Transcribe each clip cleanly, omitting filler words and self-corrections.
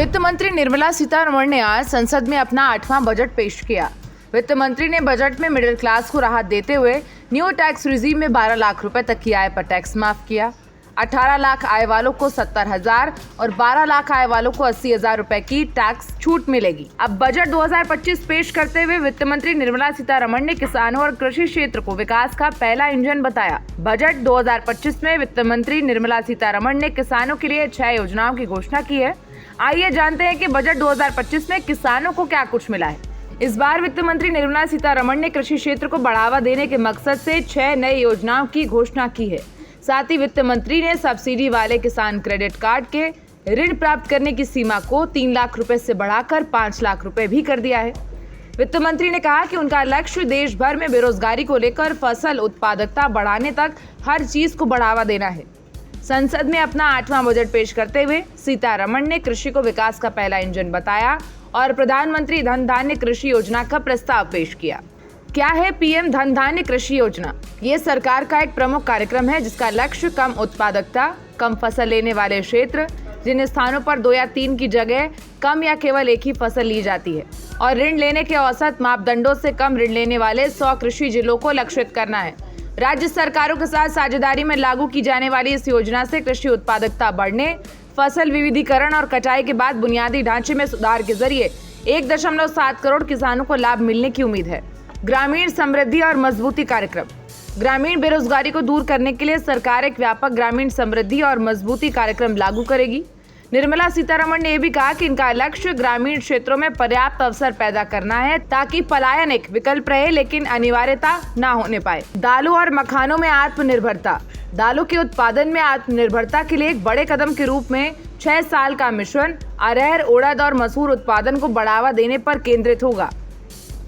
वित्त मंत्री निर्मला सीतारमण ने आज संसद में अपना 8वां बजट पेश किया। वित्त मंत्री ने बजट में मिडिल क्लास को राहत देते हुए न्यू टैक्स रिजीम में 12 लाख रुपए तक की आय पर टैक्स माफ किया। 18 लाख आय वालों को 70,000 और 12 लाख आय वालों को 80,000 रुपए की टैक्स छूट मिलेगी। अब बजट 2025 पेश करते हुए वित्त मंत्री निर्मला सीतारमण ने किसानों और कृषि क्षेत्र को विकास का पहला इंजन बताया। बजट 2025 में वित्त मंत्री निर्मला सीतारमण ने किसानों के लिए 6 योजनाओं की घोषणा की है। आइए जानते हैं कि बजट 2025 में किसानों को क्या कुछ मिला है। इस बार वित्त मंत्री निर्मला सीतारमण ने कृषि क्षेत्र को बढ़ावा देने के मकसद से 6 नई योजनाओं की घोषणा की है। साथ ही वित्त मंत्री ने सब्सिडी वाले किसान क्रेडिट कार्ड के ऋण प्राप्त करने की सीमा को 3 लाख रुपए से बढ़ाकर 5 लाख रुपए भी कर दिया है। वित्त मंत्री ने कहा कि उनका लक्ष्य देश भर में बेरोजगारी को लेकर फसल उत्पादकता बढ़ाने तक हर चीज को बढ़ावा देना है। संसद में अपना 8वां बजट पेश करते हुए सीतारमण ने कृषि को विकास का पहला इंजन बताया और प्रधानमंत्री धन धान्य कृषि योजना का प्रस्ताव पेश किया। क्या है पीएम धन धान्य कृषि योजना? ये सरकार का एक प्रमुख कार्यक्रम है जिसका लक्ष्य कम उत्पादकता, कम फसल लेने वाले क्षेत्र, जिन स्थानों पर 2 या 3 की जगह कम या केवल एक ही फसल ली जाती है, और ऋण लेने के औसत मापदंडों से कम ऋण लेने वाले 100 कृषि जिलों को लक्षित करना है। राज्य सरकारों के साथ साझेदारी में लागू की जाने वाली इस योजना से कृषि उत्पादकता बढ़ने, फसल विविधीकरण और कटाई के बाद बुनियादी ढांचे में सुधार के जरिए 1.7 करोड़ किसानों को लाभ मिलने की उम्मीद है। ग्रामीण समृद्धि और मजबूती कार्यक्रम। ग्रामीण बेरोजगारी को दूर करने के लिए सरकार एक व्यापक ग्रामीण समृद्धि और मजबूती कार्यक्रम लागू करेगी। निर्मला सीतारमण ने यह भी कहा कि इनका लक्ष्य ग्रामीण क्षेत्रों में पर्याप्त अवसर पैदा करना है ताकि पलायन एक विकल्प रहे लेकिन अनिवार्यता न होने पाए। दालों और मखानों में आत्मनिर्भरता। दालों के उत्पादन में आत्मनिर्भरता के लिए एक बड़े कदम के रूप में 6 साल का मिशन अरहर, उड़द और मसूर उत्पादन को बढ़ावा देने पर केंद्रित होगा।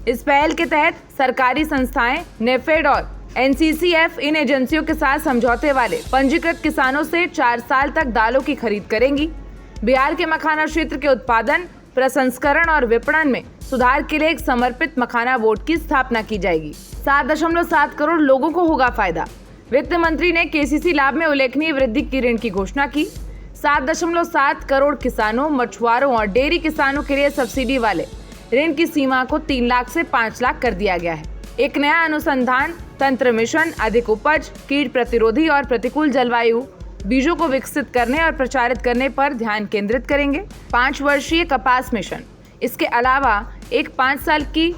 इस पहल के तहत सरकारी संस्थाएं, नेफेड और एनसीसीएफ इन एजेंसियों के साथ समझौते वाले पंजीकृत किसानों से 4 साल तक दालों की खरीद करेंगी। बिहार के मखाना क्षेत्र के उत्पादन, प्रसंस्करण और विपणन में सुधार के लिए एक समर्पित मखाना बोर्ड की स्थापना की जाएगी। 7.7 करोड़ लोगों को होगा फायदा। वित्त मंत्री ने केसीसी लाभ में उल्लेखनीय वृद्धि की ऋण की घोषणा की। 7.7 करोड़ किसानों, मछुआरों और डेयरी किसानों के लिए सब्सिडी वाले ऋण की सीमा को 3 लाख से 5 लाख कर दिया गया है। एक नया अनुसंधान तंत्र मिशन अधिक उपज, कीट प्रतिरोधी और प्रतिकूल जलवायु बीजों को विकसित करने और प्रचारित करने पर ध्यान केंद्रित करेंगे। 5 वर्षीय कपास मिशन। इसके अलावा एक 5 साल की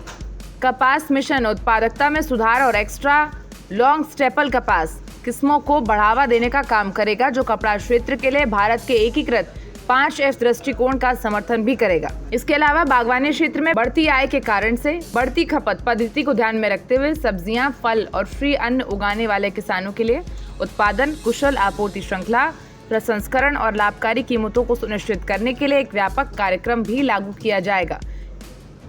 कपास मिशन उत्पादकता में सुधार और एक्स्ट्रा लॉन्ग स्टेपल कपास किस्मों को बढ़ावा देने का काम करेगा, जो कपड़ा क्षेत्र के लिए भारत के एकीकृत 5F दृष्टिकोण का समर्थन भी करेगा। इसके अलावा बागवानी क्षेत्र में बढ़ती आय के कारण से बढ़ती खपत पद्धति को ध्यान में रखते हुए सब्जियां, फल और फ्री अन्न उगाने वाले किसानों के लिए उत्पादन, कुशल आपूर्ति श्रृंखला, प्रसंस्करण और लाभकारी कीमतों को सुनिश्चित करने के लिए एक व्यापक कार्यक्रम भी लागू किया जाएगा।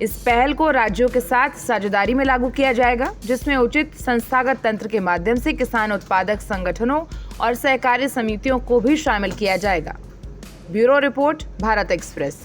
इस पहल को राज्यों के साथ साझेदारी में लागू किया जाएगा, जिसमें उचित संस्थागत तंत्र के माध्यम से किसान उत्पादक संगठनों और सहकारी समितियों को भी शामिल किया जाएगा। Bureau report, Bharat express.